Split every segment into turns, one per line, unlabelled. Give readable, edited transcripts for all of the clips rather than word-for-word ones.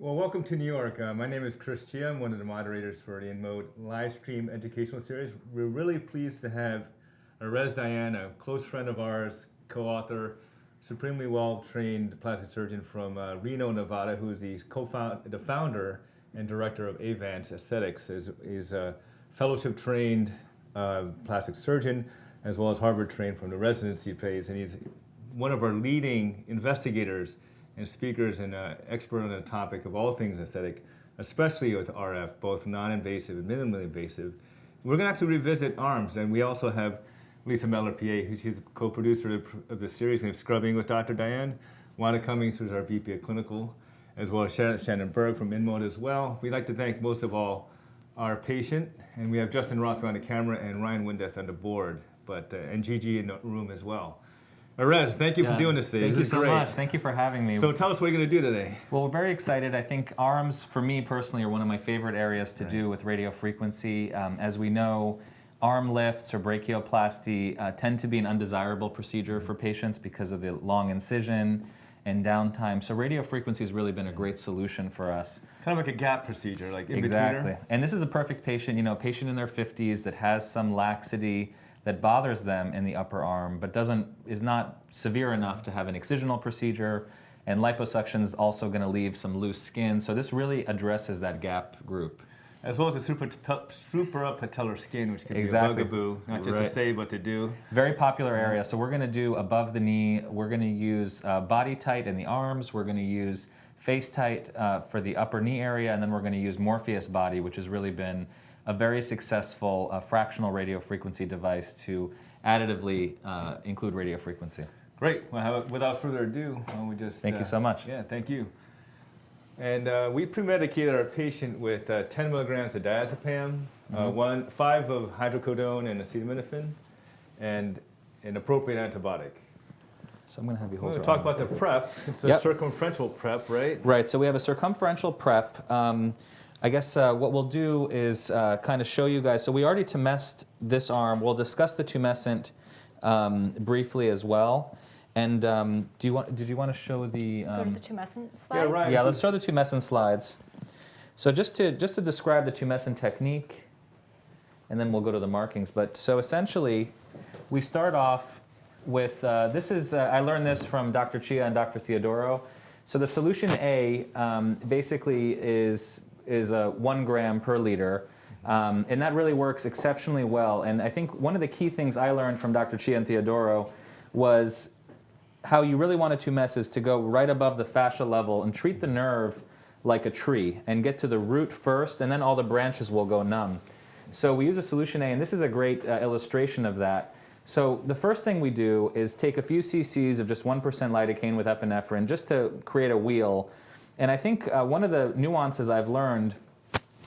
Well, welcome to New York. My name is Chris Chia. I'm one of the moderators for the InMode live stream educational series. We're really pleased to have Erez Dayan, a close friend of ours, co-author, supremely well-trained plastic surgeon from Reno, Nevada, who is the founder and director of Avance Aesthetics. He's a fellowship-trained plastic surgeon, as well as Harvard-trained from the residency phase, and he's one of our leading investigators and speakers and expert on the topic of all things aesthetic, especially with RF, both non-invasive and minimally invasive. We're going to have to revisit arms, and we also have Lisa Meller, PA, who's the co-producer of the series, and Scrubbing with Dr. Dayan. Wanda Cummings, who's our VP of Clinical, as well as Shannon Berg from InMode as well. We'd like to thank most of all our patient, and we have Justin Ross behind the camera and Ryan Windes on the board, and Gigi in the room as well. Erez, thank you for doing this today.
Thank you so much. Thank you for having me.
So tell us what you're going to do today.
Well, we're very excited. I think arms, for me personally, are one of my favorite areas to do with radiofrequency. As we know, arm lifts or brachioplasty tend to be an undesirable procedure for patients because of the long incision and downtime. So radiofrequency has really been a great solution for us.
Kind of like a gap procedure, like in-betweener.
Exactly. And this is a perfect patient, a patient in their 50s that has some laxity that bothers them in the upper arm, but is not severe enough to have an excisional procedure, and liposuction is also going to leave some loose skin. So this really addresses that gap group.
As well as the suprapatellar skin, which can be a bugaboo, not just to say, but to do.
Very popular area. So we're going to do above the knee. We're going to use BodyTite in the arms. We're going to use FaceTite for the upper knee area, and then we're going to use Morpheus8 Body, which has really been a very successful fractional radiofrequency device to additively include radiofrequency.
Great. Well, without further ado, we just...
Thank you so much.
Yeah, thank you. And we pre-medicated our patient with 10 milligrams of diazepam, 5 of hydrocodone and acetaminophen, and an appropriate antibiotic.
So I'm going to have you hold
We're going to talk about the prep. It's a circumferential prep, right?
Right. So we have a circumferential prep. I guess what we'll do is kind of show you guys. So we already tumesced this arm. We'll discuss the tumescent briefly as well. And did you want to show the?
Go to the tumescent slides.
Yeah, right.
Yeah, let's show the tumescent slides. So just to describe the tumescent technique, and then we'll go to the markings. But so essentially, we start off with this is I learned this from Dr. Chia and Dr. Theodoro. So the solution A basically is 1 gram per liter, and that really works exceptionally well. And I think one of the key things I learned from Dr. Chia and Theodoro was how you really want to tumescent is to go right above the fascia level and treat the nerve like a tree and get to the root first, and then all the branches will go numb. So we use a solution A, and this is a great illustration of that. So the first thing we do is take a few cc's of just 1% lidocaine with epinephrine just to create a wheal. And I think one of the nuances I've learned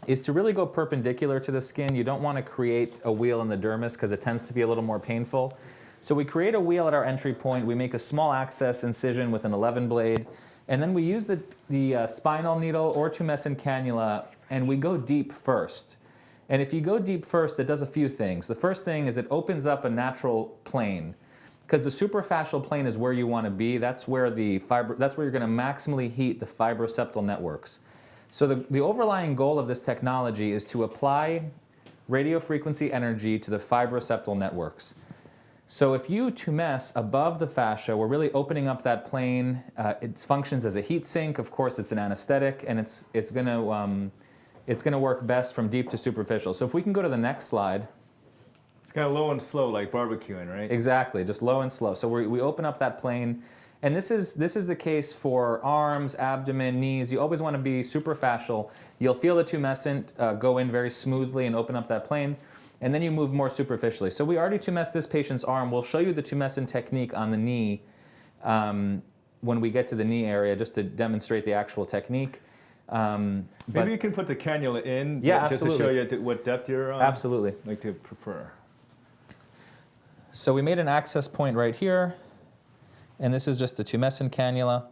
is to really go perpendicular to the skin. You don't want to create a wheal in the dermis because it tends to be a little more painful. So we create a wheal at our entry point. We make a small access incision with an 11 blade. And then we use the spinal needle or tumescent cannula, and we go deep first. And if you go deep first, it does a few things. The first thing is it opens up a natural plane, because the suprafascial plane is where you want to be. That's where you're going to maximally heat the fibroseptal networks. So the overlying goal of this technology is to apply radiofrequency energy to the fibroseptal networks. So if you tumescent above the fascia, we're really opening up that plane. It functions as a heat sink. Of course, it's an anesthetic, and it's going to work best from deep to superficial. So if we can go to the next slide.
Kind of low and slow, like barbecuing, right?
Exactly, just low and slow. So we open up that plane, and this is the case for arms, abdomen, knees. You always want to be superficial. You'll feel the tumescent go in very smoothly and open up that plane, and then you move more superficially. So we already tumescent this patient's arm. We'll show you the tumescent technique on the knee when we get to the knee area, just to demonstrate the actual technique.
Maybe you can put the cannula in,
yeah,
just to show you what depth you're on.
Absolutely.
Like to prefer.
So we made an access point right here, and this is just the tumescent cannula.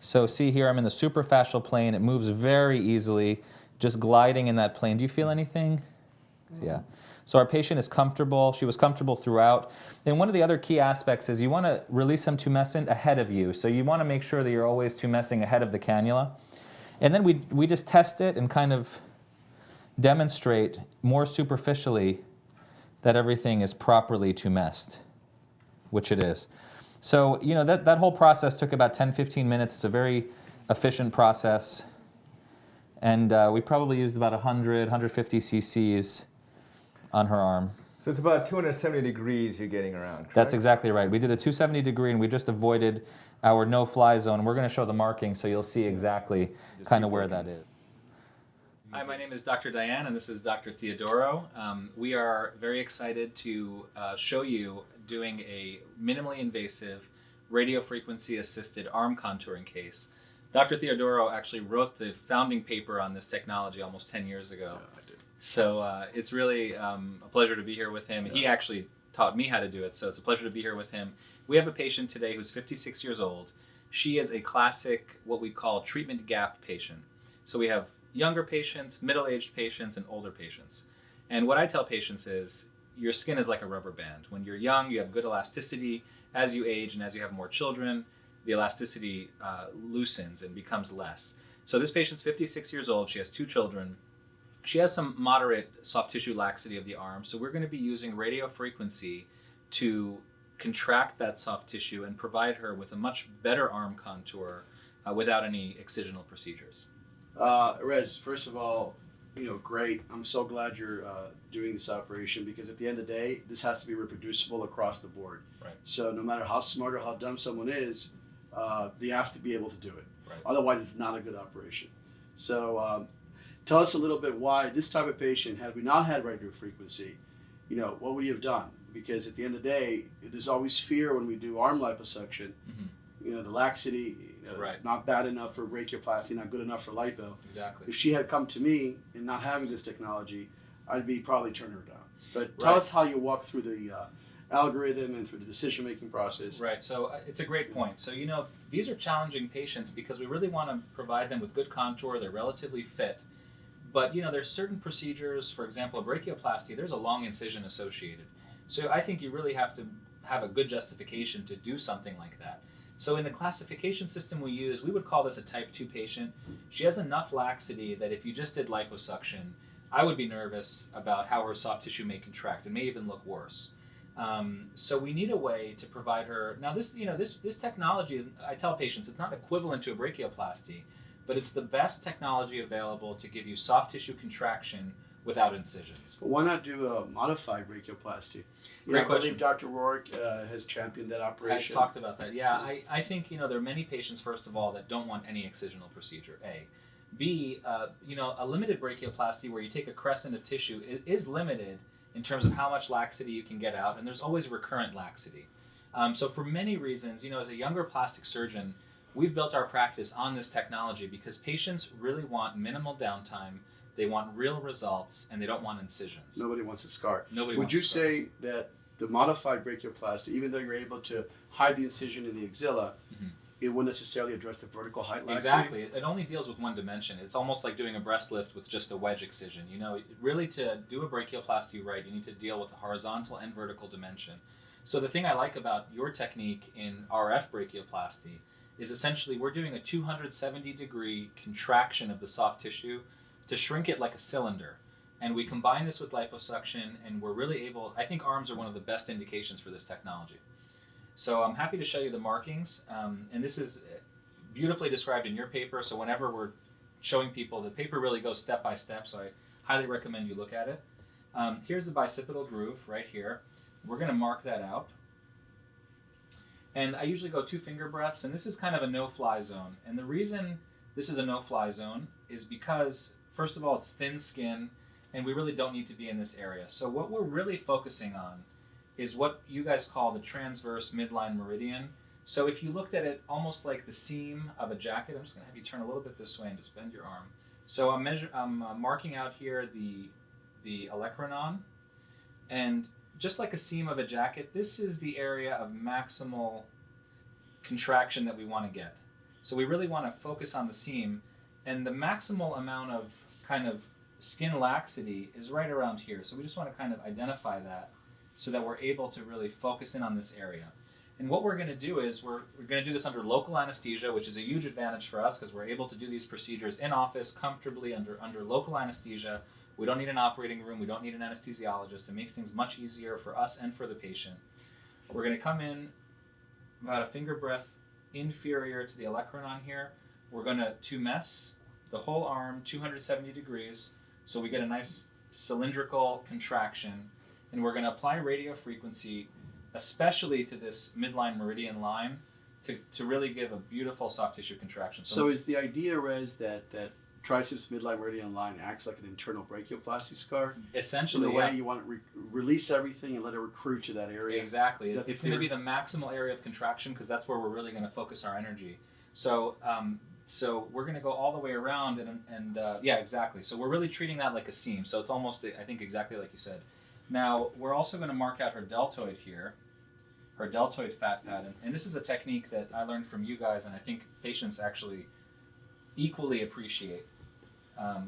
So see here, I'm in the suprafascial plane. It moves very easily, just gliding in that plane. Do you feel anything? Yeah. So our patient is comfortable. She was comfortable throughout. And one of the other key aspects is you want to release some tumescent ahead of you. So you want to make sure that you're always tumescing ahead of the cannula. And then we just test it and kind of demonstrate more superficially that everything is properly tumesced, which it is. So, you know, that whole process took about 10-15 minutes. It's a very efficient process. And we probably used about 150 cc's on her arm.
So it's about 270 degrees you're getting around, correct?
That's exactly right. We did a 270 degree and we just avoided our no-fly zone. We're going to show the marking so you'll see exactly kind of where that is. Hi, my name is Dr. Dayan and this is Dr. Theodoro. We are very excited to show you doing a minimally invasive radiofrequency assisted arm contouring case. Dr. Theodoro actually wrote the founding paper on this technology almost 10 years ago.
Yeah, I did.
So it's really a pleasure to be here with him. Yeah. He actually taught me how to do it, so it's a pleasure to be here with him. We have a patient today who's 56 years old. She is a classic, what we call treatment gap patient. So we have younger patients, middle-aged patients, and older patients. And what I tell patients is, your skin is like a rubber band. When you're young, you have good elasticity. As you age and as you have more children, the elasticity loosens and becomes less. So this patient's 56 years old. She has 2 children. She has some moderate soft tissue laxity of the arm, so we're going to be using radiofrequency to contract that soft tissue and provide her with a much better arm contour without any excisional procedures.
Erez, first of all, you know, great. I'm so glad you're doing this operation because at the end of the day, this has to be reproducible across the board.
Right.
So no matter how smart or how dumb someone is, they have to be able to do it.
Right.
Otherwise, it's not a good operation. So tell us a little bit why this type of patient, had we not had radiofrequency, you know, what would you have done? Because at the end of the day, there's always fear when we do arm liposuction. Mm-hmm. You know, the laxity,
right.
Not bad enough for brachioplasty, not good enough for lipo.
Exactly.
If she had come to me and not having this technology, I'd be probably turning her down. But tell
Right.
us how you walk through the algorithm and through the decision-making process.
Right, so it's a great point. So, you know, these are challenging patients because we really want to provide them with good contour. They're relatively fit. But, you know, there's certain procedures, for example, a brachioplasty, there's a long incision associated. So I think you really have to have a good justification to do something like that. So in the classification system we use, we would call this a type 2 patient. She has enough laxity that if you just did liposuction, I would be nervous about how her soft tissue may contract. It may even look worse. So we need a way to provide her. Now this, you know, this technology is, I tell patients, it's not equivalent to a brachioplasty, but it's the best technology available to give you soft tissue contraction without incisions.
But why not do a modified brachioplasty?
Great
I
question.
believe Dr. Rourke has championed that operation.
I've talked about that. Yeah, I think, you know, there are many patients, first of all, that don't want any excisional procedure, A. B, you know, a limited brachioplasty where you take a crescent of tissue is limited in terms of how much laxity you can get out, and there's always recurrent laxity. So for many reasons, you know, as a younger plastic surgeon, we've built our practice on this technology because patients really want minimal downtime, they want real results, and they don't want incisions.
Nobody wants a scar.
Nobody
Would
wants
you
a scar.
say that the modified brachioplasty, even though you're able to hide the incision in the axilla,
Mm-hmm.
it wouldn't necessarily address the vertical height laxity?
Exactly. It only deals with one dimension. It's almost like doing a breast lift with just a wedge excision. You know, really to do a brachioplasty right, you need to deal with a horizontal and vertical dimension. So the thing I like about your technique in RF brachioplasty is essentially we're doing a 270 degree contraction of the soft tissue to shrink it like a cylinder. And we combine this with liposuction, and we're really able, I think arms are one of the best indications for this technology. So I'm happy to show you the markings, and this is beautifully described in your paper, so whenever we're showing people, the paper really goes step by step, so I highly recommend you look at it. Here's the bicipital groove right here. We're going to mark that out. And I usually go 2 finger breaths, and this is kind of a no-fly zone. And the reason this is a no-fly zone is because, first of all, it's thin skin, and we really don't need to be in this area. So what we're really focusing on is what you guys call the transverse midline meridian. So if you looked at it almost like the seam of a jacket, I'm just going to have you turn a little bit this way and just bend your arm. So I'm marking out here the olecranon, and just like a seam of a jacket, this is the area of maximal contraction that we want to get. So we really want to focus on the seam, and the maximal amount of kind of skin laxity is right around here. So we just want to kind of identify that so that we're able to really focus in on this area. And what we're going to do is we're going to do this under local anesthesia, which is a huge advantage for us because we're able to do these procedures in office comfortably under local anesthesia. We don't need an operating room. We don't need an anesthesiologist. It makes things much easier for us and for the patient. We're going to come in about a finger breadth inferior to the olecranon here. We're going to tumesce the whole arm 270 degrees so we get a nice cylindrical contraction. And we're going to apply radiofrequency, especially to this midline meridian line, to really give a beautiful soft tissue contraction.
So is the idea, Rez, that triceps midline meridian line acts like an internal brachioplasty scar?
Essentially,
in a way you want to release everything and let it recruit to that area?
Exactly. It's going to be the maximal area of contraction because that's where we're really going to focus our energy. So so we're going to go all the way around and yeah, exactly. So we're really treating that like a seam. So it's almost, I think, exactly like you said. Now, we're also going to mark out her deltoid here, her deltoid fat pad. And this is a technique that I learned from you guys, and I think patients actually equally appreciate.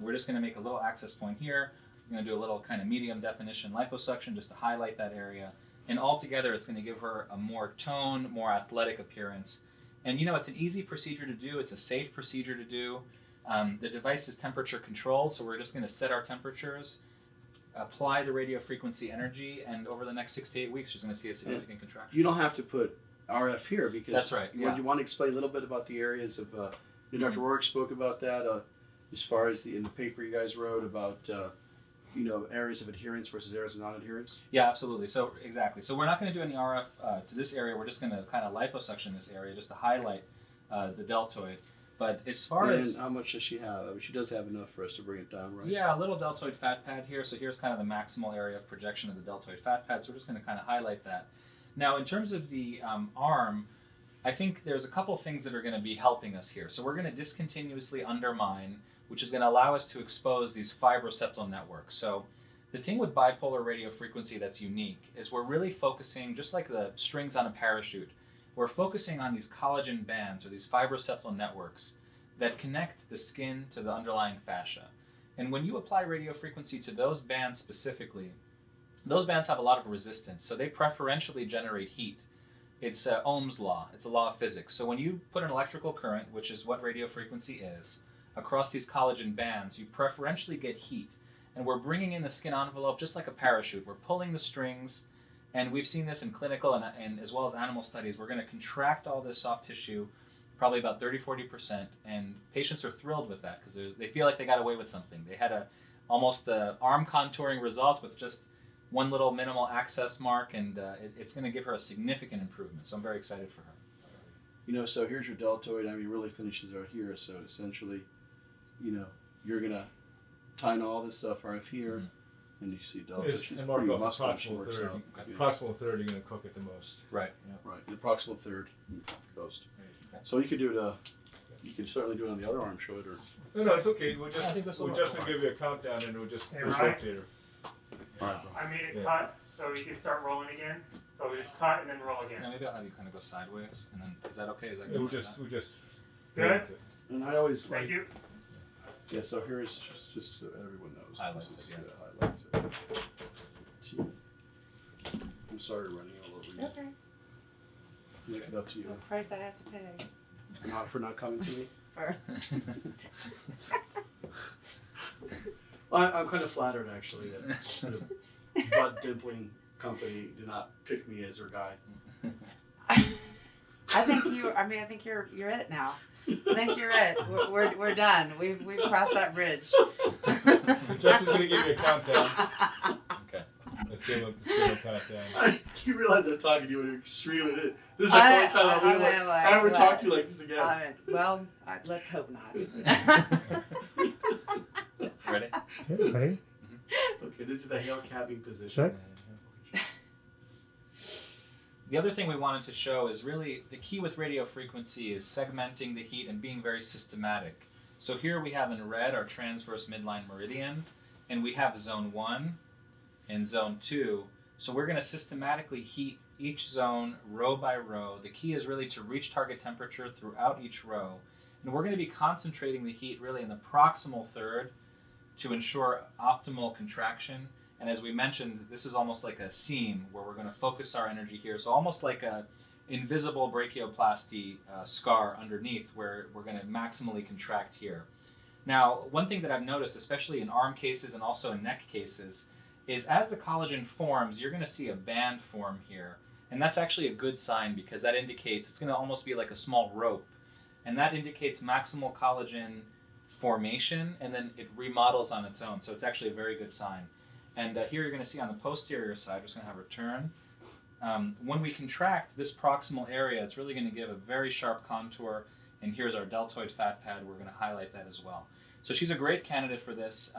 We're just going to make a little access point here. We're going to do a little kind of medium definition liposuction just to highlight that area. And altogether, it's going to give her a more toned, more athletic appearance. And you know, it's an easy procedure to do. It's a safe procedure to do. The device is temperature controlled, so we're just going to set our temperatures, apply the radiofrequency energy, and over the next 6 to 8 weeks, she's going to see a significant contraction.
You don't have to put RF here because
that's right. Yeah.
You want to explain a little bit about the areas of Dr. Rourke spoke about that as far as in the paper you guys wrote about areas of adherence versus areas of non-adherence.
Yeah, absolutely. So exactly. So we're not going to do any RF to this area. We're just going to kind of liposuction this area just to highlight the deltoid. But as far as
how much does she have? I mean, she does have enough for us to bring it down, right?
Yeah, a little deltoid fat pad here. So here's kind of the maximal area of projection of the deltoid fat pad. So we're just going to kind of highlight that. Now, in terms of the arm, I think there's a couple things that are going to be helping us here. So we're going to discontinuously undermine, which is going to allow us to expose these fibroseptal networks. So the thing with bipolar radiofrequency that's unique is we're really focusing, just like the strings on a parachute, we're focusing on these collagen bands or these fibroseptal networks that connect the skin to the underlying fascia. And when you apply radiofrequency to those bands specifically, those bands have a lot of resistance, so they preferentially generate heat. It's Ohm's law. It's a law of physics. So when you put an electrical current, which is what radiofrequency is, across these collagen bands, you preferentially get heat. And we're bringing in the skin envelope just like a parachute. We're pulling the strings, and we've seen this in clinical and as well as animal studies. We're going to contract all this soft tissue, probably about 30-40%, and patients are thrilled with that because they feel like they got away with something. They had almost a arm contouring result with just one little minimal access mark, and it's going to give her a significant improvement. So I'm very excited for her.
So here's your deltoid. I mean, it really finishes out here. So essentially, you're going to tighten all this stuff right here. Mm-hmm. And you see deltoid. She's
and mark
pretty
off
muscular.
proximal third. Proximal third, you're going to cook it the most.
Right.
Yeah. Right. The proximal third goes.
Okay.
So you could do it. You could certainly do it on the other arm, show it, or.
No, it's okay. We'll just
give
give you a countdown, and we'll just
rotate
her.
All right.
I made it cut so you can start rolling again. So we just cut and then roll again.
Yeah, maybe I'll have you kind of go sideways, and then is that okay? Is that
Yeah,
good?
we'll just.
Good.
And I always
Thank you.
Yeah. So here's just so everyone knows.
Highlights
This is,
it,
highlights it. I'm sorry, running all over you.
Okay.
Make it up to you.
It's the price I have to pay.
For not coming to me.
For
I'm kind of flattered actually that the butt dimpling company did not pick me as their guy.
I think you're it now. I think you're it. We're done. We've crossed that bridge.
Justin's gonna give you a countdown.
Okay.
Let's give him a countdown.
You realize I'm talking to you when you're extremely. This is like the only time I ever talk to you like this again.
Well, let's hope not.
Ready?
Ready?
Okay, this is the hail capping position.
The other thing we wanted to show is really the key with radiofrequency is segmenting the heat and being very systematic. So here we have in red our transverse midline meridian, and we have zone 1 and zone 2. So we're going to systematically heat each zone row by row. The key is really to reach target temperature throughout each row. And we're going to be concentrating the heat really in the proximal third to ensure optimal contraction. And as we mentioned, this is almost like a seam where we're going to focus our energy here. So almost like invisible brachioplasty scar underneath where we're going to maximally contract here. Now, one thing that I've noticed, especially in arm cases and also in neck cases, is as the collagen forms, you're going to see a band form here. And that's actually a good sign because that indicates it's going to almost be like a small rope. And that indicates maximal collagen formation, and then it remodels on its own. So it's actually a very good sign. And here you're going to see on the posterior side, we're just going to have a turn. When we contract this proximal area, it's really going to give a very sharp contour. And here's our deltoid fat pad. We're going to highlight that as well. So she's a great candidate for this.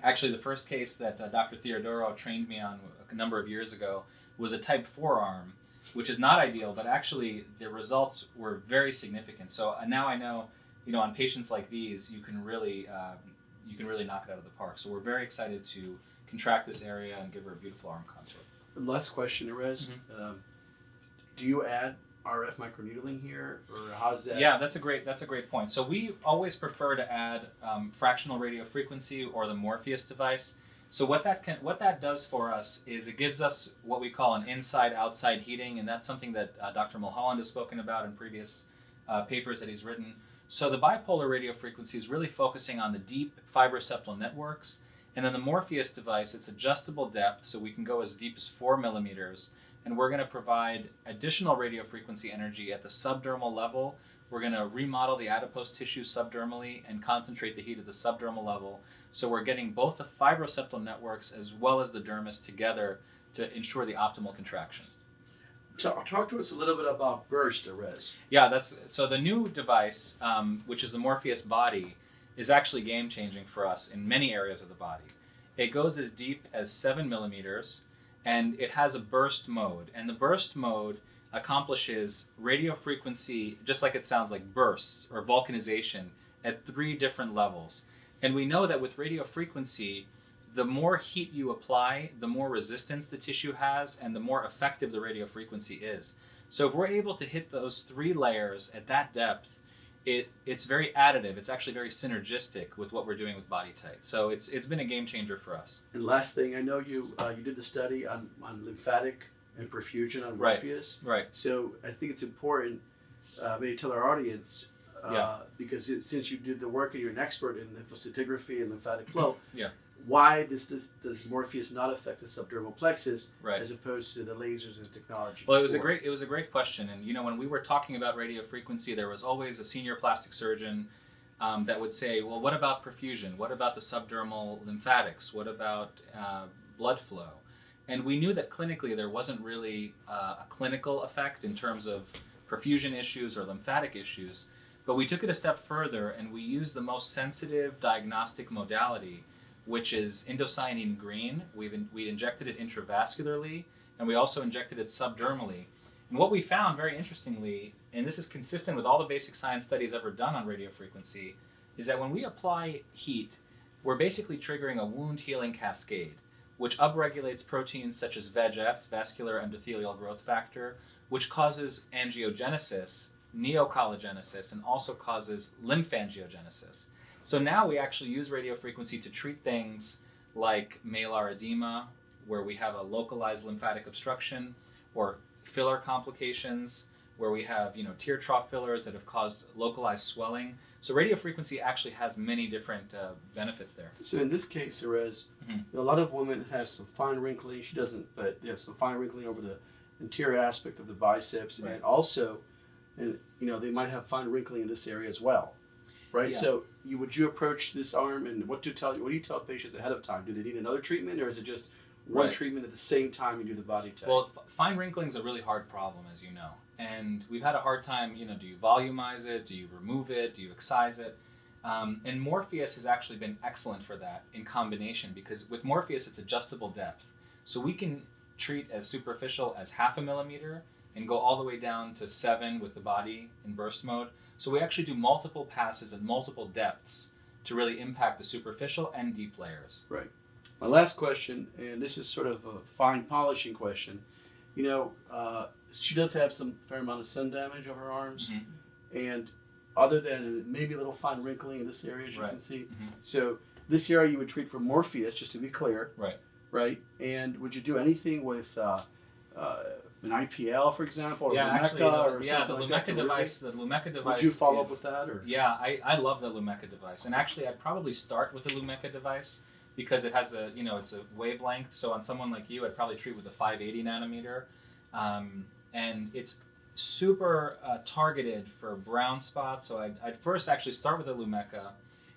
Actually, the first case that Dr. Theodoro trained me on a number of years ago was a type 4 arm, which is not ideal, but actually the results were very significant. So now I know, on patients like these, you can really knock it out of the park. So we're very excited to contract this area and give her a beautiful arm contour.
Last question, Erez.
Mm-hmm.
Do you add RF microneedling here, or how's that?
Yeah, that's a great point. So we always prefer to add fractional radiofrequency or the Morpheus device. So what that does for us is it gives us what we call an inside-outside heating, and that's something that Dr. Mulholland has spoken about in previous papers that he's written. So the bipolar radiofrequency is really focusing on the deep fibroseptal networks, and then the Morpheus device, it's adjustable depth, so we can go as deep as 4 millimeters. And we're going to provide additional radiofrequency energy at the subdermal level. We're going to remodel the adipose tissue subdermally and concentrate the heat at the subdermal level. So we're getting both the fibroseptal networks as well as the dermis together to ensure the optimal contraction.
Talk to us a little bit about Burst, Erez.
Yeah, so the new device, which is the Morpheus Body, is actually game-changing for us in many areas of the body. It goes as deep as 7 millimeters. And it has a burst mode. And the burst mode accomplishes radiofrequency, just like it sounds like bursts or vulcanization, at 3 different levels. And we know that with radiofrequency, the more heat you apply, the more resistance the tissue has, and the more effective the radiofrequency is. So if we're able to hit those 3 layers at that depth, it's very additive. It's actually very synergistic with what we're doing with BodyTite. So it's been a game changer for us.
And last thing, I know you did the study on lymphatic and perfusion on Morpheus.
Right.
So I think it's important maybe tell our audience because since you did the work and you're an expert in lymphocytography and lymphatic flow.
Yeah.
Why does Morpheus not affect the subdermal plexus
as
opposed to the lasers and technology?
Well, it was a great question, and when we were talking about radiofrequency, there was always a senior plastic surgeon that would say, well, what about perfusion? What about the subdermal lymphatics? What about blood flow? And we knew that clinically there wasn't really a clinical effect in terms of perfusion issues or lymphatic issues, but we took it a step further and we used the most sensitive diagnostic modality, which is indocyanine green. We injected it intravascularly, and we also injected it subdermally. And what we found, very interestingly, and this is consistent with all the basic science studies ever done on radiofrequency, is that when we apply heat, we're basically triggering a wound healing cascade, which upregulates proteins such as VEGF, vascular endothelial growth factor, which causes angiogenesis, neocollagenesis, and also causes lymphangiogenesis. So now we actually use radiofrequency to treat things like malar edema, where we have a localized lymphatic obstruction, or filler complications, where we have tear trough fillers that have caused localized swelling. So radiofrequency actually has many different benefits there.
So in this case, Erez, a lot of women have some fine wrinkling. She doesn't, but they have some fine wrinkling over the interior aspect of the biceps, and also, they might have fine wrinkling in this area as well. Right. Yeah. So would you approach this arm, and what do you tell patients ahead of time? Do they need another treatment, or is it just one treatment at the same time you do the BodyTite?
Well, fine wrinkling is a really hard problem, as you know, and we've had a hard time. Do you volumize it? Do you remove it? Do you excise it? And Morpheus has actually been excellent for that in combination, because with Morpheus it's adjustable depth, so we can treat as superficial as 0.5 millimeter and go all the way down to 7 with the body in burst mode. So we actually do multiple passes at multiple depths to really impact the superficial and deep layers.
Right. My last question, and this is sort of a fine polishing question. She does have some fair amount of sun damage of her arms, and other than maybe a little fine wrinkling in this area, as you can see. So this area you would treat for Morpheus, just to be clear.
Right.
Right. And would you do anything with an IPL, for example, or
Yeah,
Lumecca,
actually,
or
the
something like that?
Lumecca device. The Lumecca device.
Would you follow up
is,
with that, or?
Yeah, I love the Lumecca device, and actually, I'd probably start with the Lumecca device because it has a it's a wavelength. So on someone like you, I'd probably treat with a 580 nanometer, and it's super targeted for brown spots. So I'd first actually start with the Lumecca.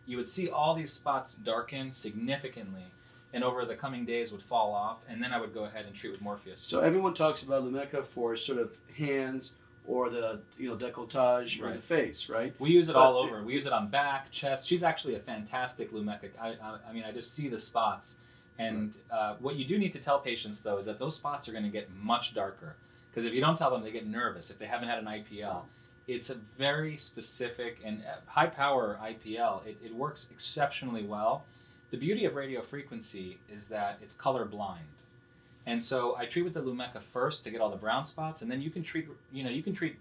You would see all these spots darken significantly, and over the coming days would fall off, and then I would go ahead and treat with Morpheus.
So everyone talks about Lumecca for sort of hands or the décolletage or
Right.
the face, right?
We use it all over. We use it on back, chest. She's actually a fantastic Lumecca. I mean, I just see the spots. And what you do need to tell patients, though, is that those spots are going to get much darker. Because if you don't tell them, they get nervous if they haven't had an IPL. It's a very specific and high-power IPL. It works exceptionally well. The beauty of radio frequency is that it's color blind. And so I treat with the Lumecca first to get all the brown spots, and then you can treat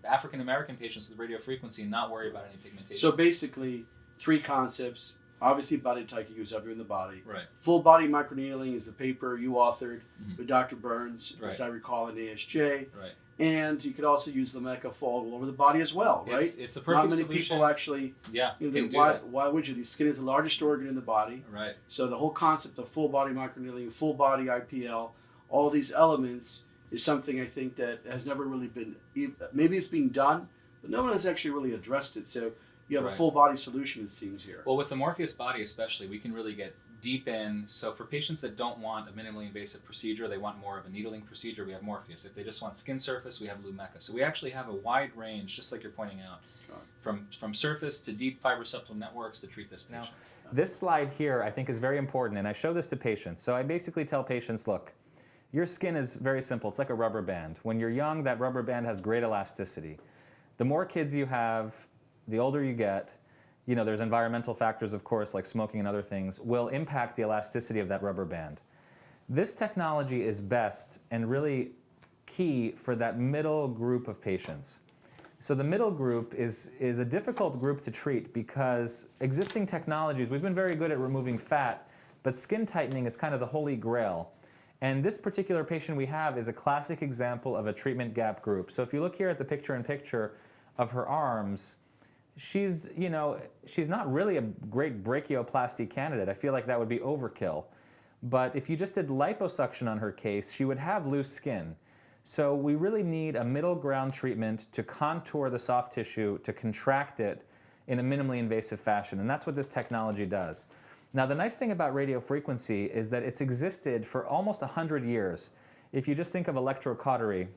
African American patients with radio frequency and not worry about any pigmentation.
So basically, 3 concepts. Obviously, BodyTite you use everywhere in the body.
Right.
Full body microneedling is the paper you authored
Mhm.
with Dr. Burns,
Right.
as I recall, in ASJ.
Right.
And you could also use Lumecca full all over the body as well, right?
It's a perfect
Not many
solution.
people actually.
Yeah,
You
can
know,
do
why?
that.
Why would you? The skin is the largest organ in the body.
Right.
So the whole concept of full body microneedling, full body IPL, all these elements is something I think that has never really been. Maybe it's being done, but no one has actually really addressed it. So you have a
Right.
full body solution, it seems here.
Well, with the Morpheus body especially, we can really get deep in. So for patients that don't want a minimally invasive procedure, they want more of a needling procedure, we have Morpheus. If they just want skin surface, we have Lumecca. So we actually have a wide range, just like you're pointing out, from surface to deep fibroseptal networks to treat this patient. Now, this slide here I think is very important, and I show this to patients. So I basically tell patients, look, your skin is very simple. It's like a rubber band. When you're young, that rubber band has great elasticity. The more kids you have, the older you get, there's environmental factors, of course, like smoking and other things, will impact the elasticity of that rubber band. This technology is best and really key for that middle group of patients. So the middle group is a difficult group to treat because existing technologies, we've been very good at removing fat, but skin tightening is kind of the holy grail. And this particular patient we have is a classic example of a treatment gap group. So if you look here at the picture-in-picture of her arms, she's not really a great brachioplasty candidate. I feel like that would be overkill. But if you just did liposuction on her case, she would have loose skin. So we really need a middle ground treatment to contour the soft tissue, to contract it in a minimally invasive fashion. And that's what this technology does. Now, the nice thing about radiofrequency is that it's existed for almost 100 years. If you just think of electrocautery,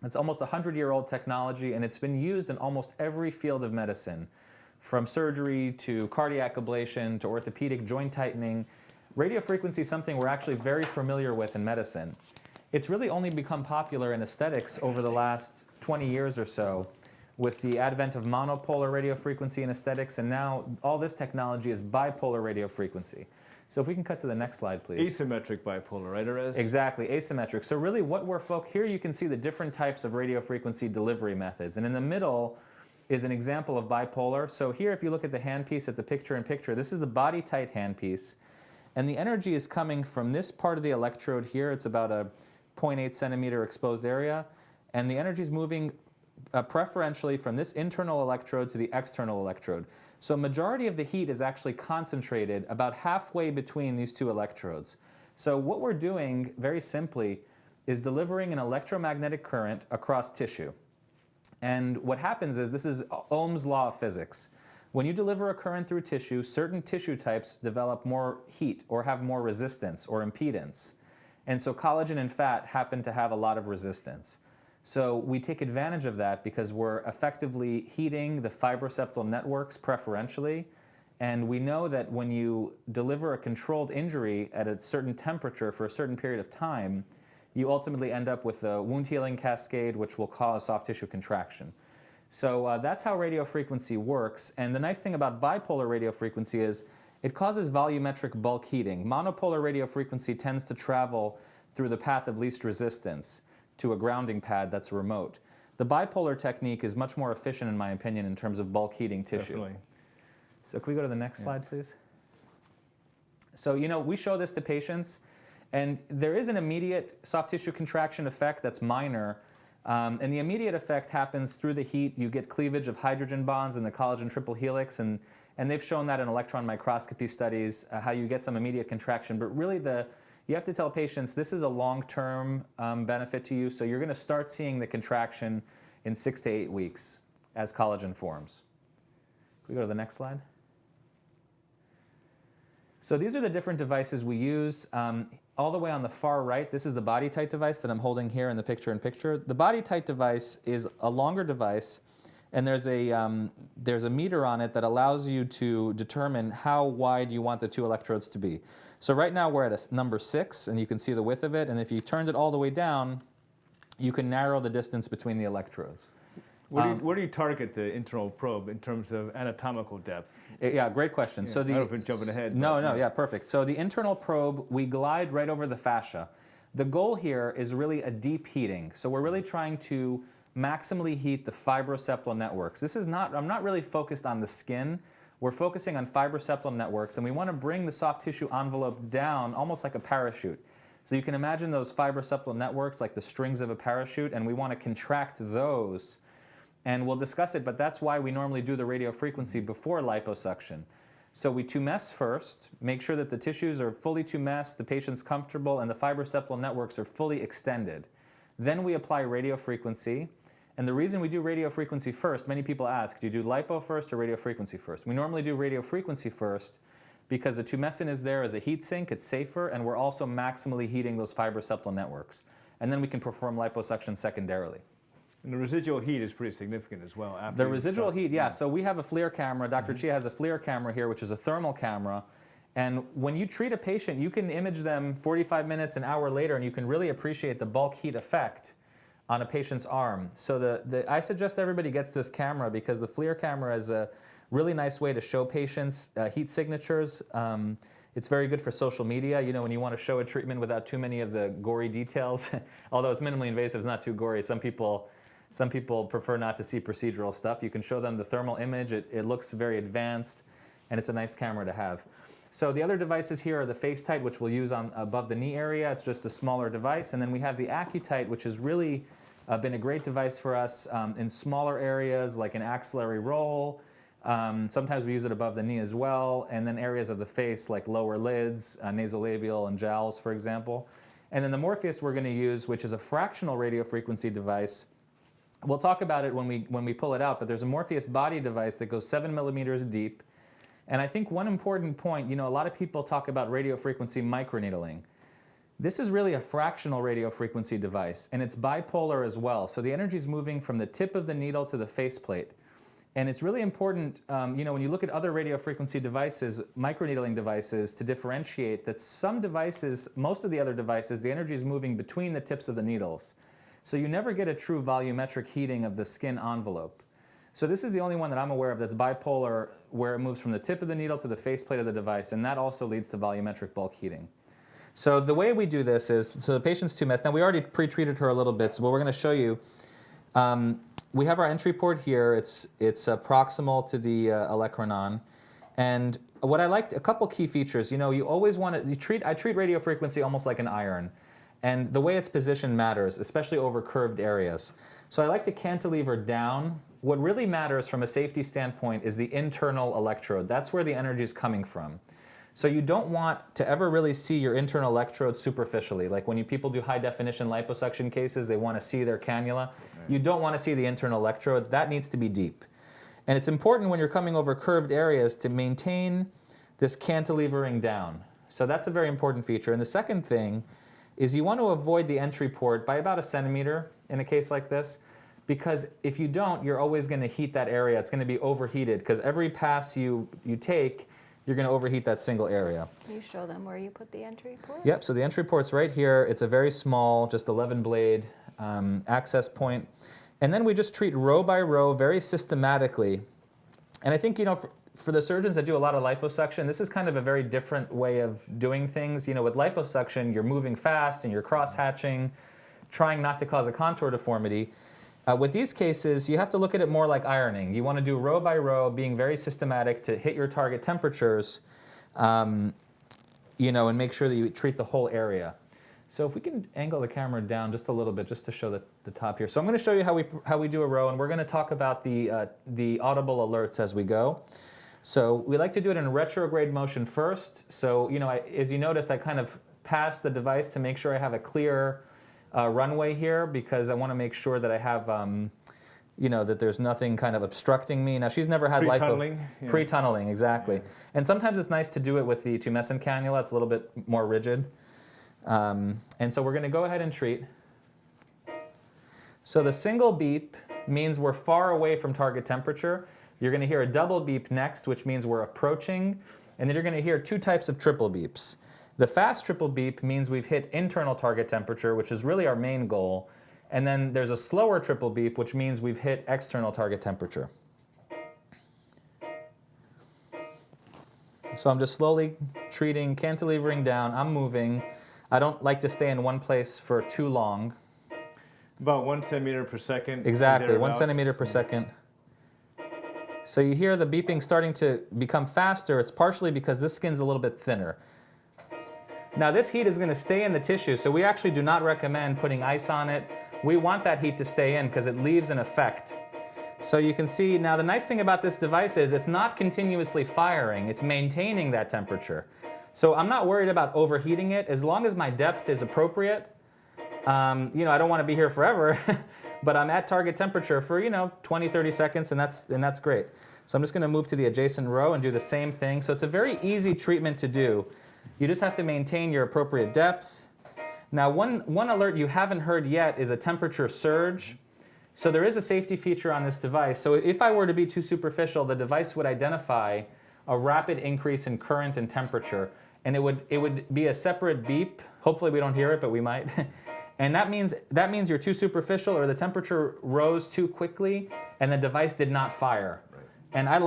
it's almost a 100-year-old technology, and it's been used in almost every field of medicine, from surgery to cardiac ablation to orthopedic joint tightening. Radiofrequency is something we're actually very familiar with in medicine. It's really only become popular in aesthetics over the last 20 years or so, with the advent of monopolar radiofrequency in aesthetics, and now all this technology is bipolar radiofrequency. So if we can cut to the next slide, please.
Asymmetric bipolar, right, Erez?
Exactly, asymmetric. So really what here you can see the different types of radiofrequency delivery methods. And in the middle is an example of bipolar. So here, if you look at the handpiece at the picture-in-picture, this is the BodyTite handpiece. And the energy is coming from this part of the electrode here. It's about a 0.8 centimeter exposed area. And the energy is moving preferentially from this internal electrode to the external electrode. So majority of the heat is actually concentrated about halfway between these two electrodes. So what we're doing, very simply, is delivering an electromagnetic current across tissue. And what happens is, this is Ohm's law of physics. When you deliver a current through tissue, certain tissue types develop more heat or have more resistance or impedance. And so collagen and fat happen to have a lot of resistance. So we take advantage of that because we're effectively heating the fibroseptal networks preferentially. And we know that when you deliver a controlled injury at a certain temperature for a certain period of time, you ultimately end up with a wound healing cascade, which will cause soft tissue contraction. So that's how radiofrequency works. And the nice thing about bipolar radiofrequency is it causes volumetric bulk heating. Monopolar radiofrequency tends to travel through the path of least resistance to a grounding pad that's remote. The bipolar technique is much more efficient, in my opinion, in terms of bulk heating tissue.
Definitely.
So can we go to the next slide, please? So, we show this to patients, and there is an immediate soft tissue contraction effect that's minor, And the immediate effect happens through the heat. You get cleavage of hydrogen bonds in the collagen triple helix, and they've shown that in electron microscopy studies, how you get some immediate contraction. But really, you have to tell patients this is a long-term benefit to you, so you're going to start seeing the contraction in 6 to 8 weeks as collagen forms. Can we go to the next slide? So these are the different devices we use. All the way on the far right, this is the BodyTite device that I'm holding here in the picture-in-picture. The BodyTite device is a longer device, and there's a meter on it that allows you to determine how wide you want the 2 electrodes to be. So right now we're at a number 6, and you can see the width of it, and if you turned it all the way down, you can narrow the distance between the electrodes.
Where do you target the internal probe in terms of anatomical depth?
Yeah, great question.
Yeah,
So
I don't know if I'm jumping ahead.
No, yeah, perfect. So the internal probe, we glide right over the fascia. The goal here is really a deep heating. So we're really trying to maximally heat the fibroseptal networks. I'm not really focused on the skin. We're focusing on fibroseptal networks, and we want to bring the soft tissue envelope down almost like a parachute. So you can imagine those fibroseptal networks like the strings of a parachute, and we want to contract those. And we'll discuss it, but that's why we normally do the radiofrequency before liposuction. So we tumesce first, make sure that the tissues are fully tumesced, the patient's comfortable, and the fibroseptal networks are fully extended. Then we apply radiofrequency. And the reason we do radiofrequency first, many people ask, do you do lipo first or radiofrequency first? We normally do radiofrequency first because the tumescent is there as a heat sink, it's safer, and we're also maximally heating those fibroseptal networks. And then we can perform liposuction secondarily.
And the residual heat is pretty significant as well. After
The
you
residual
start.
heat, yeah. So we have a FLIR camera. Dr. Chia has a FLIR camera here, which is a thermal camera. And when you treat a patient, you can image them 45 minutes, an hour later, and you can really appreciate the bulk heat effect on a patient's arm. So I suggest everybody gets this camera because the FLIR camera is a really nice way to show patients heat signatures. It's very good for social media, you know, when you want to show a treatment without too many of the gory details. Although it's minimally invasive, it's not too gory. Some people prefer not to see procedural stuff. You can show them the thermal image. It looks very advanced, and it's a nice camera to have. So the other devices here are the FaceTite, which we'll use on above the knee area. It's just a smaller device. And then we have the AccuTite, which has really been a great device for us in smaller areas like an axillary roll. Sometimes we use it above the knee as well. And then areas of the face like lower lids, nasolabial and jowls, for example. And then the Morpheus we're going to use, which is a fractional radiofrequency device. We'll talk about it when we pull it out, but there's a Morpheus body device that goes 7 millimeters deep. And I think one important point, you know, a lot of people talk about radiofrequency microneedling. This is really a fractional radiofrequency device, and it's bipolar as well. So the energy is moving from the tip of the needle to the faceplate. And it's really important, you know, when you look at other radiofrequency devices, microneedling devices, to differentiate that some devices, most of the other devices, the energy is moving between the tips of the needles. So you never get a true volumetric heating of the skin envelope. So this is the only one that I'm aware of that's bipolar, where it moves from the tip of the needle to the faceplate of the device, and that also leads to volumetric bulk heating. So the way we do this is, so the patient's tumesced. Now we already pre-treated her a little bit, so what we're going to show you, we have our entry port here. It's proximal to the olecranon. And what I liked, a couple key features, you know, you always want to, I treat radiofrequency almost like an iron. And the way it's positioned matters, especially over curved areas. So I like to cantilever down. What really matters from a safety standpoint is the internal electrode. That's where the energy is coming from. So you don't want to ever really see your internal electrode superficially. Like when people do high definition liposuction cases, they want to see their cannula. Right. You don't want to see the internal electrode. That needs to be deep. And it's important when you're coming over curved areas to maintain this cantilevering down. So that's a very important feature. And the second thing is you want to avoid the entry port by about 1 centimeter in a case like this, because if you don't, you're always going to heat that area. It's going to be overheated, because every pass you take, you're going to overheat that single area.
Can you show them where you put the entry port?
Yep, so the entry port's right here. It's a very small, just 11 blade access point. And then we just treat row by row very systematically. And I think, you know, for the surgeons that do a lot of liposuction, this is kind of a very different way of doing things. You know, with liposuction, you're moving fast and you're cross-hatching, trying not to cause a contour deformity. With these cases, you have to look at it more like ironing. You want to do row by row, being very systematic to hit your target temperatures, you know, and make sure that you treat the whole area. So if we can angle the camera down just a little bit, just to show the top here. So I'm going to show you how we do a row, and we're going to talk about the audible alerts as we go. So we like to do it in a retrograde motion first. So as you noticed, I kind of pass the device to make sure I have a clear runway here, because I want to make sure that I have that there's nothing kind of obstructing me. Now, she's never had
Pre-tunneling.
Pre-tunneling, exactly.
Yeah.
And sometimes it's nice to do it with the tumescent cannula. It's a little bit more rigid. And so we're going to go ahead and treat. So the single beep means we're far away from target temperature. You're going to hear a double beep next, which means we're approaching. And then you're going to hear two types of triple beeps. The fast triple beep means we've hit internal target temperature, which is really our main goal. And then there's a slower triple beep, which means we've hit external target temperature. So I'm just slowly treating, cantilevering down. I'm moving. I don't like to stay in one place for too long.
About 1 centimeter per second.
Exactly, 1
thereabouts.
centimeter per second. So you hear the beeping starting to become faster. It's partially because this skin's a little bit thinner. Now this heat is going to stay in the tissue, so we actually do not recommend putting ice on it. We want that heat to stay in because it leaves an effect. So you can see now the nice thing about this device is it's not continuously firing, it's maintaining that temperature. So I'm not worried about overheating it as long as my depth is appropriate. I don't want to be here forever, but I'm at target temperature for 20, 30 seconds, and that's great. So I'm just going to move to the adjacent row and do the same thing. So it's a very easy treatment to do. You just have to maintain your appropriate depth. Now, one alert you haven't heard yet is a temperature surge. So there is a safety feature on this device. So if I were to be too superficial, the device would identify a rapid increase in current and temperature, and it would be a separate beep. Hopefully we don't hear it, but we might. And that means you're too superficial, or the temperature rose too quickly and the device did not fire. Right. And I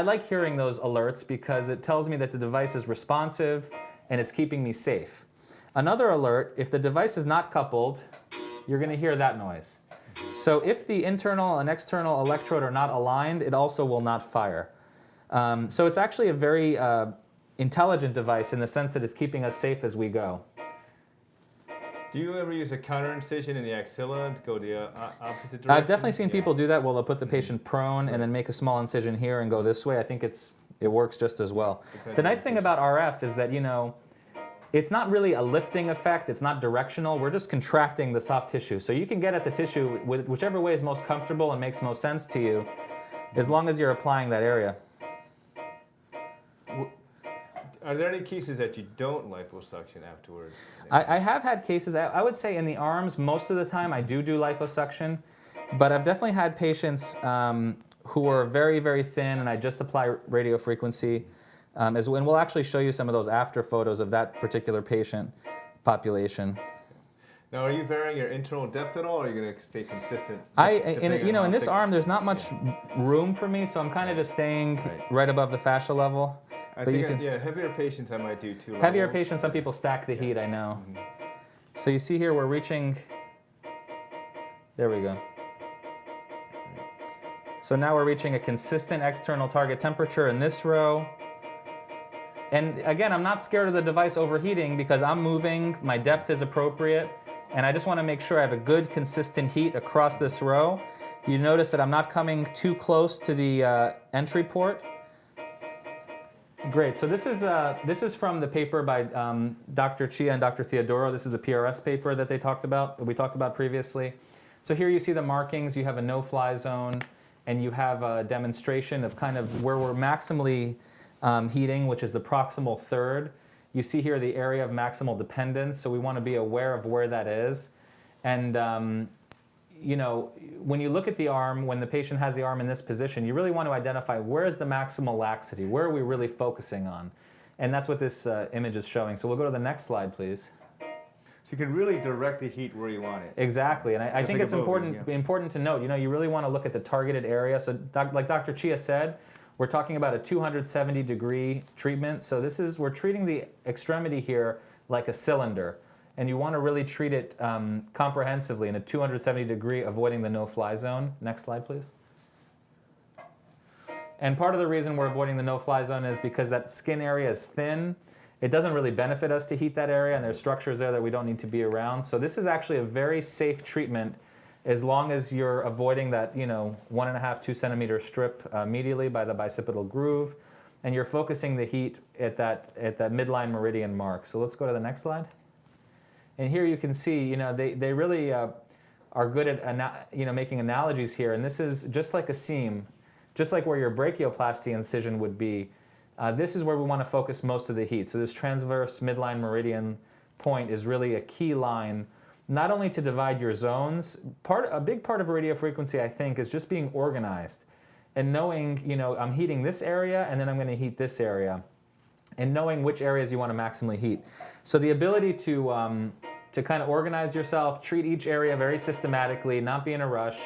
like hearing those alerts because it tells me that the device is responsive and it's keeping me safe. Another alert, if the device is not coupled, you're going to hear that noise. So if the internal and external electrode are not aligned, it also will not fire. So it's actually a very intelligent device in the sense that it's keeping us safe as we go.
Do you ever use a counter incision in the axilla to go the opposite direction?
I've definitely seen people do that. Well, they'll put the patient prone and then make a small incision here and go this way. I think it works just as well. The nice thing about RF is that, it's not really a lifting effect. It's not directional. We're just contracting the soft tissue. So you can get at the tissue with whichever way is most comfortable and makes most sense to you, as long as you're applying that area.
Are there any cases that you don't liposuction afterwards?
I have had cases, I would say in the arms, most of the time I do liposuction, but I've definitely had patients who are very, very thin and I just apply radiofrequency. And we'll actually show you some of those after photos of that particular patient population.
Now, are you varying your internal depth at all, or are you going to stay consistent?
In this arm, there's not much room for me, so I'm kind of just staying right above the fascia level.
Heavier patients I might do too.
Heavier patients, some people stack the heat, I know. Mm-hmm. So you see here, we're reaching, there we go. So now we're reaching a consistent external target temperature in this row. And again, I'm not scared of the device overheating because I'm moving, my depth is appropriate, and I just want to make sure I have a good consistent heat across this row. You notice that I'm not coming too close to the entry port. Great, so this is from the paper by Dr. Chia and Dr. Theodoro. This is the PRS paper that we talked about previously. So here you see the markings, you have a no-fly zone, and you have a demonstration of kind of where we're maximally heating, which is the proximal third. You see here the area of maximal dependence, so we want to be aware of where that is. And when you look at the arm, when the patient has the arm in this position, you really want to identify where is the maximal laxity, where are we really focusing on? And that's what this image is showing. So we'll go to the next slide, please.
So you can really direct the heat where you want it.
Exactly, and I think it's important to note, you really want to look at the targeted area. So like Dr. Chia said, we're talking about a 270-degree treatment. So we're treating the extremity here like a cylinder. And you want to really treat it comprehensively in a 270-degree, avoiding the no-fly zone. Next slide, please. And part of the reason we're avoiding the no-fly zone is because that skin area is thin, it doesn't really benefit us to heat that area, and there's structures there that we don't need to be around. So this is actually a very safe treatment as long as you're avoiding that 1.5 to 2 centimeter strip medially by the bicipital groove, and you're focusing the heat at that midline meridian mark. So let's go to the next slide. And here you can see, they really are good at making analogies here. And this is just like a seam, just like where your brachioplasty incision would be. This is where we want to focus most of the heat. So this transverse midline meridian point is really a key line, not only to divide your zones. A big part of radiofrequency, I think, is just being organized and knowing, I'm heating this area and then I'm going to heat this area, and knowing which areas you want to maximally heat. So the ability to kind of organize yourself, treat each area very systematically, not be in a rush,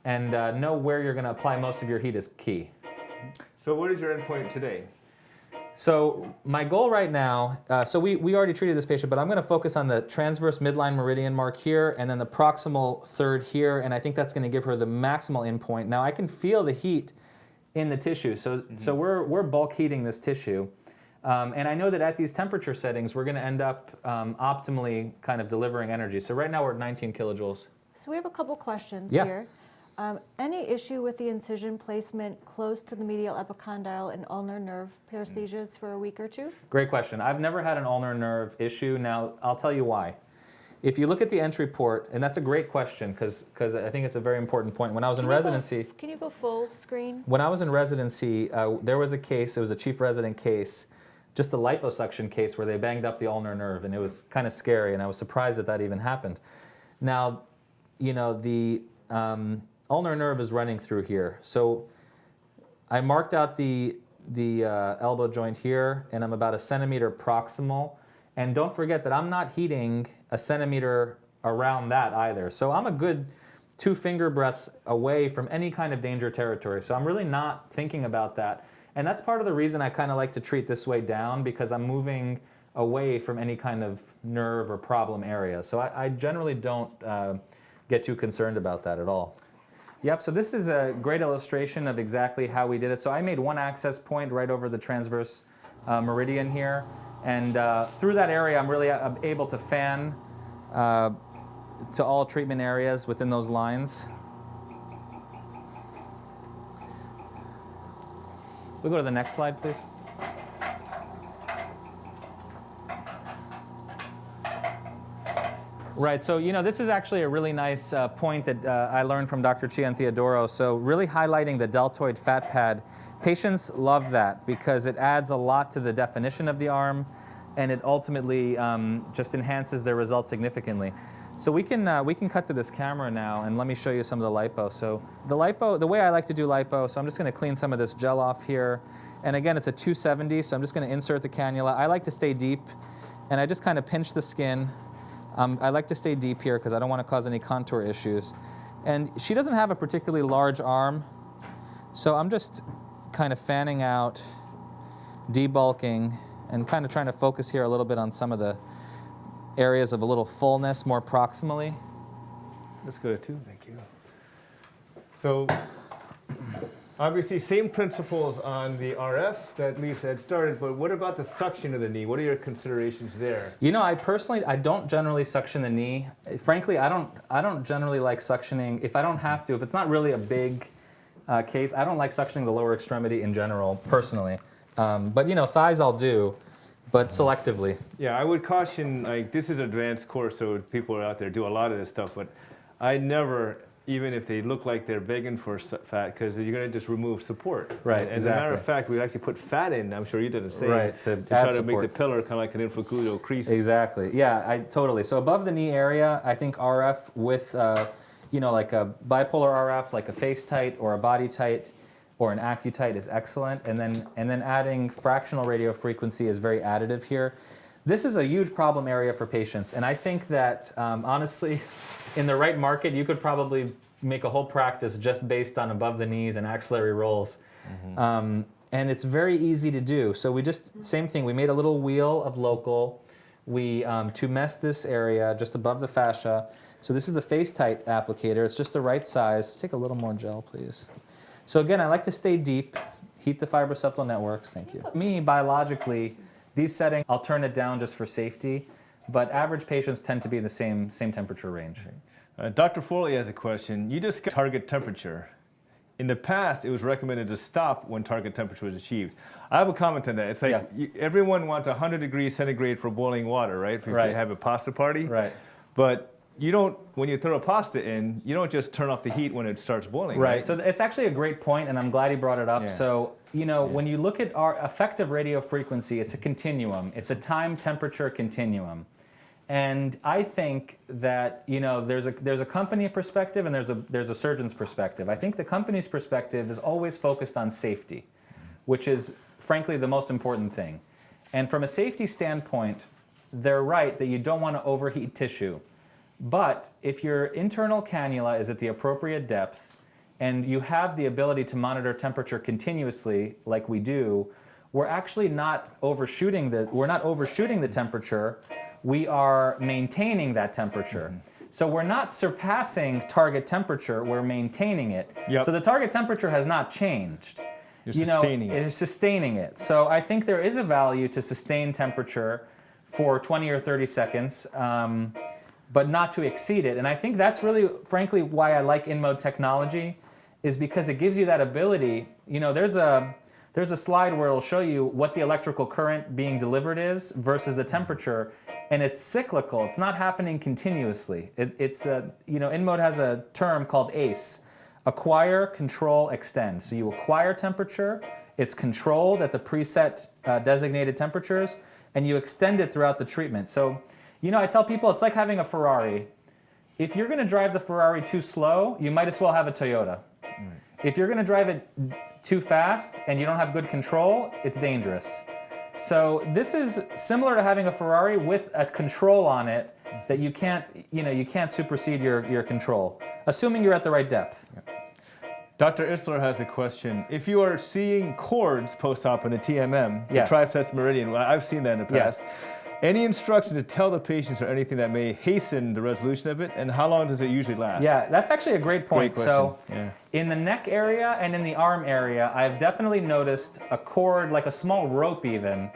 and know where you're going to apply most of your heat is key.
So what is your endpoint today?
So my goal right now, so we already treated this patient, but I'm going to focus on the transverse midline meridian mark here and then the proximal third here, and I think that's going to give her the maximal endpoint. Now I can feel the heat in the tissue, so we're bulk heating this tissue. And I know that at these temperature settings, we're going to end up optimally kind of delivering energy. So right now we're at 19 kilojoules.
So we have a couple questions
Yeah.
here. Any issue with the incision placement close to the medial epicondyle and ulnar nerve paresthesias for a week or two?
Great question. I've never had an ulnar nerve issue. Now, I'll tell you why. If you look at the entry port, and that's a great question because I think it's a very important point. When I was in residency...
Can you go full screen?
When I was in residency, there was a case, it was a chief resident case, just a liposuction case where they banged up the ulnar nerve, and it was kind of scary, and I was surprised that even happened. Now, the ulnar nerve is running through here. So I marked out the elbow joint here, and I'm about 1 centimeter proximal. And don't forget that I'm not heating 1 centimeter around that either. So I'm a good 2 finger breaths away from any kind of danger territory. So I'm really not thinking about that. And that's part of the reason I kind of like to treat this way down, because I'm moving away from any kind of nerve or problem area. So I generally don't get too concerned about that at all. Yep, so this is a great illustration of exactly how we did it. So I made one access point right over the transverse meridian here. And through that area, I'm really able to fan to all treatment areas within those lines. We'll go to the next slide, please. Right, so this is actually a really nice point that I learned from Dr. Chia and Theodoro. So really highlighting the deltoid fat pad. Patients love that because it adds a lot to the definition of the arm, and it ultimately just enhances their results significantly. So we can cut to this camera now, and let me show you some of the lipo. So the lipo, the way I like to do lipo, so I'm just going to clean some of this gel off here. And again, it's a 270, so I'm just going to insert the cannula. I like to stay deep, and I just kind of pinch the skin. I like to stay deep here because I don't want to cause any contour issues. And she doesn't have a particularly large arm, so I'm just kind of fanning out, debulking, and kind of trying to focus here a little bit on some of the areas of a little fullness more proximally.
Let's go to 2, thank you. So obviously same principles on the RF that Lisa had started, but what about the suction of the knee? What are your considerations there?
I personally, I don't generally suction the knee. Frankly, I don't generally like suctioning, if I don't have to, if it's not really a big case, I don't like suctioning the lower extremity in general, personally. But thighs I'll do, but selectively.
Yeah, I would caution, this is an advanced course, so people are out there do a lot of this stuff, but I never, even if they look like they're begging for fat, because you're going to just remove support.
Right,
and
exactly.
as a matter of fact, we actually put fat in, I'm sure you did the same.
Right, to
try
add
to
support.
make the pillar kind of like an infracludial crease.
Exactly, yeah, totally. So above the knee area, I think RF with, like a bipolar RF, like a FaceTite or a BodyTite, or an AccuTite is excellent, and then adding fractional radiofrequency is very additive here. This is a huge problem area for patients, and I think that honestly, in the right market, you could probably make a whole practice just based on above the knees and axillary rolls. Mm-hmm. And it's very easy to do. So same thing, we made a little wheel of local. We, to mesh this area just above the fascia. So this is a FaceTite applicator. It's just the right size. Take a little more gel, please. So again, I like to stay deep, heat the fibroseptal networks, thank you. Me, biologically, These settings, I'll turn it down just for safety, but average patients tend to be in the same temperature range.
Dr. Foley has a question. You discussed target temperature. In the past, it was recommended to stop when target temperature was achieved. I have a comment on that. It's like everyone wants 100 degrees centigrade for boiling water, right? If you have a pasta party.
Right.
But you don't, when you throw a pasta in, you don't just turn off the heat when it starts boiling.
Right. So it's actually a great point, and I'm glad he brought it up.
Yeah.
So, you know, when you look at our effective radio frequency, it's a continuum. It's a time-temperature continuum. And I think that, you know, there's a company perspective and there's a surgeon's perspective. I think the company's perspective is always focused on safety, which is, frankly, the most important thing. And from a safety standpoint, they're right that you don't want to overheat tissue. But if your internal cannula is at the appropriate depth and you have the ability to monitor temperature continuously, like we do, we're actually not overshooting the temperature. We are maintaining that temperature. So we're not surpassing target temperature, we're maintaining it.
Yep.
So the target temperature has not changed.
You're sustaining it.
It's sustaining it. So I think there is a value to sustain temperature for 20 or 30 seconds, but not to exceed it. And I think that's really, frankly, why I like InMode technology, is because it gives you that ability. You know, there's a slide where it'll show you what the electrical current being delivered is versus the temperature. And it's cyclical. It's not happening continuously. You know, InMode has a term called ACE, acquire, control, extend. So you acquire temperature, it's controlled at the preset designated temperatures, and you extend it throughout the treatment. So, you know, I tell people it's like having a Ferrari. If you're going to drive the Ferrari too slow, you might as well have a Toyota. Right. If you're going to drive it too fast and you don't have good control, it's dangerous. So this is similar to having a Ferrari with a control on it that you can't supersede your control, assuming you're at the right depth.
Yeah. Dr. Isler has a question. If you are seeing cords post-op in a TMM, the triceps meridian, well, I've seen that in the past. Yes. Any instruction to tell the patients or anything that may hasten the resolution of it, and how long does it usually last?
Yeah, that's actually a great point.
Great
so
yeah.
In the neck area and in the arm area, I've definitely noticed a cord, like a small rope even,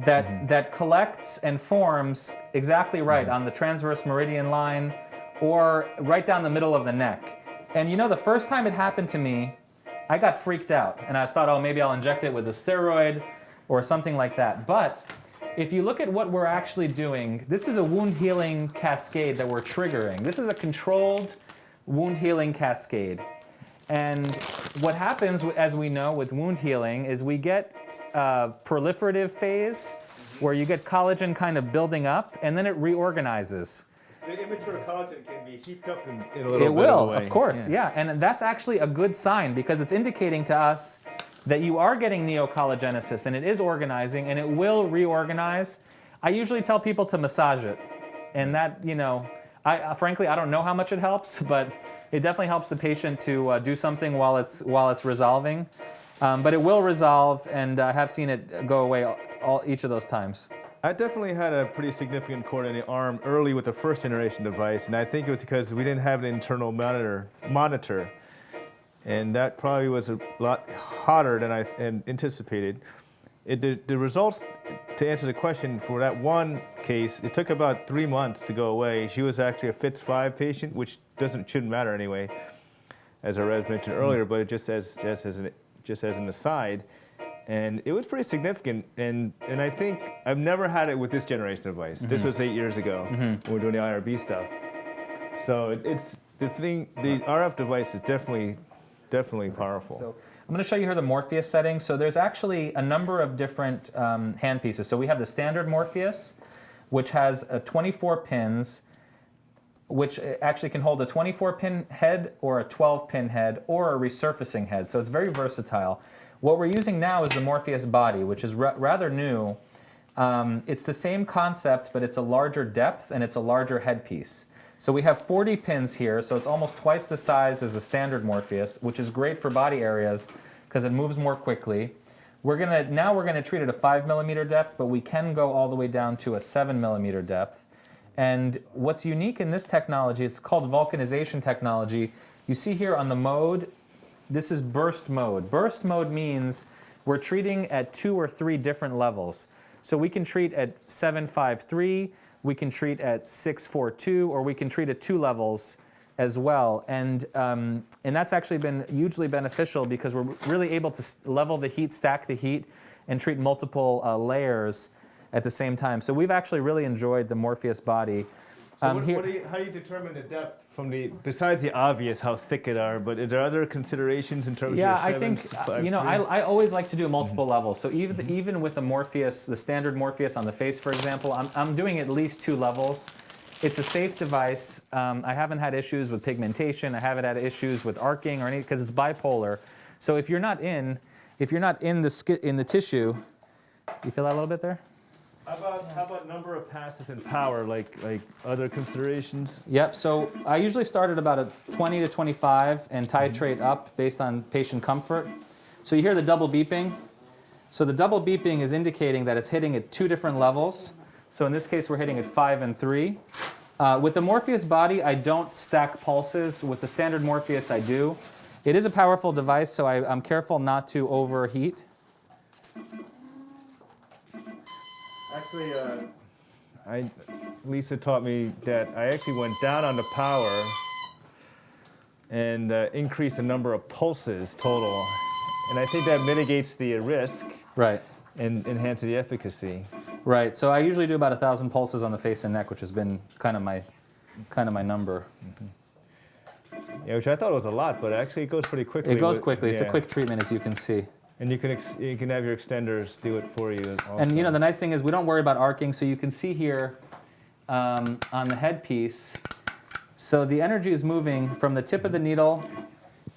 that collects and forms exactly right on the transverse meridian line or right down the middle of the neck. And you know, the first time it happened to me, I got freaked out and I thought, oh, maybe I'll inject it with a steroid or something like that. But if you look at what we're actually doing, this is a wound healing cascade that we're triggering. This is a controlled wound healing cascade. And what happens, as we know, with wound healing is we get a proliferative phase where you get collagen kind of building up and then it reorganizes.
The immature collagen can be heaped up in a little
bit. It will, of course, yeah. And that's actually a good sign because it's indicating to us that you are getting neocollagenesis and it is organizing and it will reorganize. I usually tell people to massage it. And that, you know, frankly, I don't know how much it helps, but it definitely helps the patient to do something while it's resolving. But it will resolve, and I have seen it go away each of those times.
I definitely had a pretty significant cord in the arm early with the first generation device, and I think it was because we didn't have an internal monitor. And that probably was a lot hotter than I anticipated. The results, to answer the question, for that one case, it took about 3 months to go away. She was actually a FITS 5 patient, which shouldn't matter anyway, as Erez mentioned earlier, but it just as an aside. And it was pretty significant, and I think I've never had it with this generation device. This was 8 years ago when we were doing the IRB stuff. So the RF device is definitely powerful.
So I'm going to show you here the Morpheus settings. So there's actually a number of different hand pieces. So we have the standard Morpheus, which has 24 pins, which actually can hold a 24-pin head or a 12-pin head or a resurfacing head. So it's very versatile. What we're using now is the Morpheus Body, which is rather new. It's the same concept, but it's a larger depth and it's a larger headpiece. So we have 40 pins here, so it's almost twice the size as the standard Morpheus, which is great for body areas because it moves more quickly. Now we're gonna treat at a 5mm depth, but we can go all the way down to a 7mm depth. And what's unique in this technology, it's called vulcanization technology. You see here on the mode, this is burst mode. Burst mode means we're treating at 2 or 3 different levels. So we can treat at 753, we can treat at 642, or we can treat at 2 levels as well. And that's actually been hugely beneficial because we're really able to level the heat, stack the heat, and treat multiple layers at the same time. So we've actually really enjoyed the Morpheus body.
So how do you determine the depth from besides the obvious, how thick it are, but are there other considerations in terms of your 753?
I always like to do multiple levels. So even with a Morpheus, the standard Morpheus on the face, for example, I'm doing at least 2 levels. It's a safe device. I haven't had issues with pigmentation. I haven't had issues with arcing or anything because it's bipolar. So if you're not in the tissue, you feel that a little bit there?
How about number of passes and power, like other considerations?
Yep, so I usually start at about a 20 to 25 and titrate up based on patient comfort. So you hear the double beeping. So the double beeping is indicating that it's hitting at 2 different levels. So in this case, we're hitting at 5 and 3. With the Morpheus body, I don't stack pulses. With the standard Morpheus, I do. It is a powerful device, so I'm careful not to overheat.
Actually, Lisa taught me that I actually went down on the power and increased the number of pulses total. And I think that mitigates the risk
Right.
and enhances the efficacy.
Right, so I usually do about 1,000 pulses on the face and neck, which has been kind of my number.
Yeah, which I thought was a lot, but actually it goes pretty quickly.
It goes quickly. It's a quick treatment, as you can see.
And you can have your extenders do it for you also.
And the nice thing is we don't worry about arcing, so you can see here on the headpiece, so the energy is moving from the tip of the needle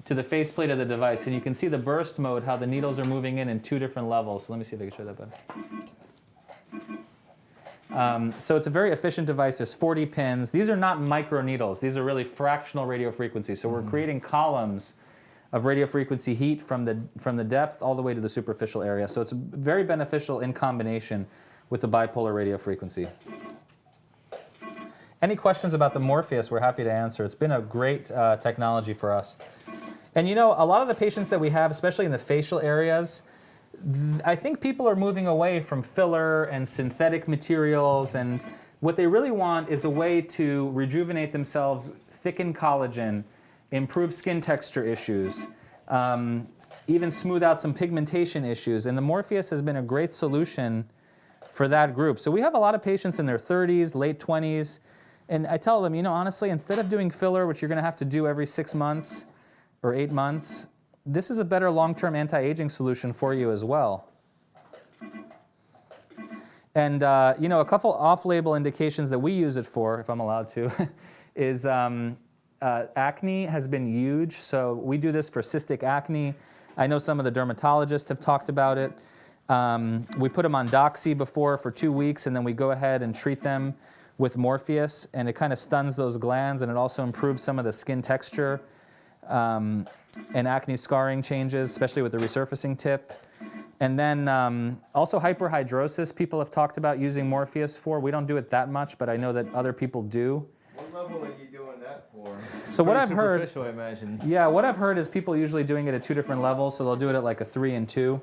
to the faceplate of the device, and you can see the burst mode, how the needles are moving in 2 different levels. So let me see if I can show that better. So it's a very efficient device. There's 40 pins. These are not micro needles. These are really fractional radio frequency. So we're creating columns of radio frequency heat from the depth all the way to the superficial area. So it's very beneficial in combination with the bipolar radio frequency. Any questions about the Morpheus, we're happy to answer. It's been a great technology for us. And a lot of the patients that we have, especially in the facial areas, I think people are moving away from filler and synthetic materials, and what they really want is a way to rejuvenate themselves, thicken collagen, improve skin texture issues, even smooth out some pigmentation issues. And the Morpheus has been a great solution for that group. So we have a lot of patients in their 30s, late 20s, and I tell them, honestly, instead of doing filler, which you're going to have to do every 6 months or 8 months, this is a better long-term anti-aging solution for you as well. And a couple off-label indications that we use it for, if I'm allowed to, is acne has been huge. So we do this for cystic acne. I know some of the dermatologists have talked about it. We put them on Doxy before for 2 weeks, and then we go ahead and treat them with Morpheus, and it kind of stuns those glands, and it also improves some of the skin texture. And acne scarring changes, especially with the resurfacing tip. And then also hyperhidrosis, people have talked about using Morpheus for. We don't do it that much, but I know that other people do.
What level are you doing that for?
So what I've heard,
I imagine.
Yeah, what I've heard is people usually doing it at 2 different levels, so they'll do it at like a 3 and 2.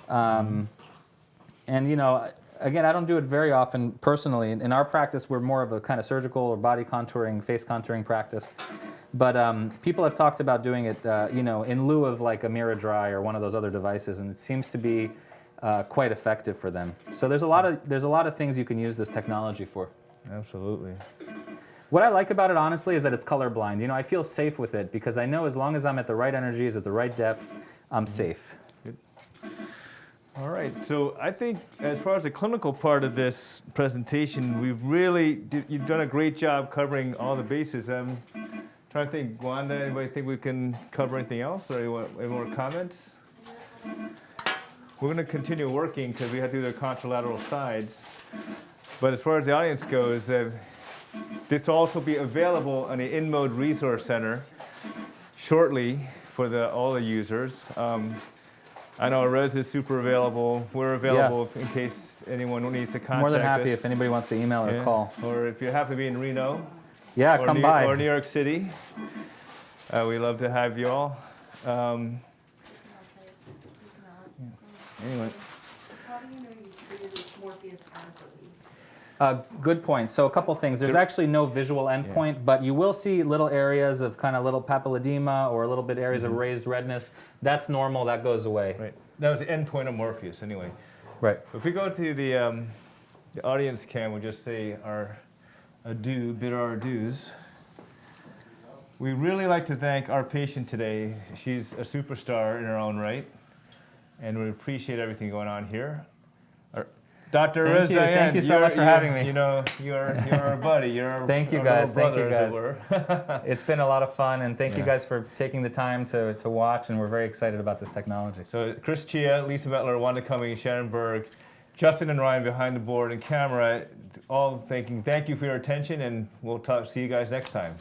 And again, I don't do it very often personally. In our practice, we're more of a kind of surgical or body contouring, face contouring practice. But people have talked about doing it, in lieu of like a Miradry or one of those other devices, and it seems to be quite effective for them. So there's a lot of things you can use this technology for.
Absolutely.
What I like about it, honestly, is that it's colorblind. I feel safe with it because I know as long as I'm at the right energies, at the right depth, I'm safe.
Good. All right. So I think as far as the clinical part of this presentation, you've done a great job covering all the bases. Trying to think, Wanda, anybody think we can cover anything else, or any more comments? We're going to continue working because we have to do the contralateral sides. But as far as the audience goes, this will also be available on the InMode Resource Center shortly for all the users. I know Erez is super available. We're available in case anyone needs to contact us.
More than happy if anybody wants to email or call.
Or if you happen to be in Reno.
Yeah, come by.
Or New York City. We love to have you all. Anyway.
How do you know you treated with Morpheus RFID?
Good point. So a couple things. There's actually no visual endpoint, but you will see little areas of kind of little papilledema or a little bit areas of raised redness. That's normal. That goes away.
Right. That was the endpoint of Morpheus, anyway.
Right.
If we go to the audience cam, we'll just say our bid our dues. We really like to thank our patient today. She's a superstar in her own right, and we appreciate everything going on here. Dr. Erez Dayan,
thank you so much for having me.
You know, you're our buddy. You're our,
Thank you
our
guys.
little
Thank you
brother, as
guys.
it were.
It's been a lot of fun, and thank you
Yeah.
guys for taking the time to watch, and we're very excited about this technology.
So Chris Chia, Lisa Mettler, Wanda Cummings, Sharon Berg, Justin and Ryan behind the board and camera, all thank you for your attention, and we'll see you guys next time.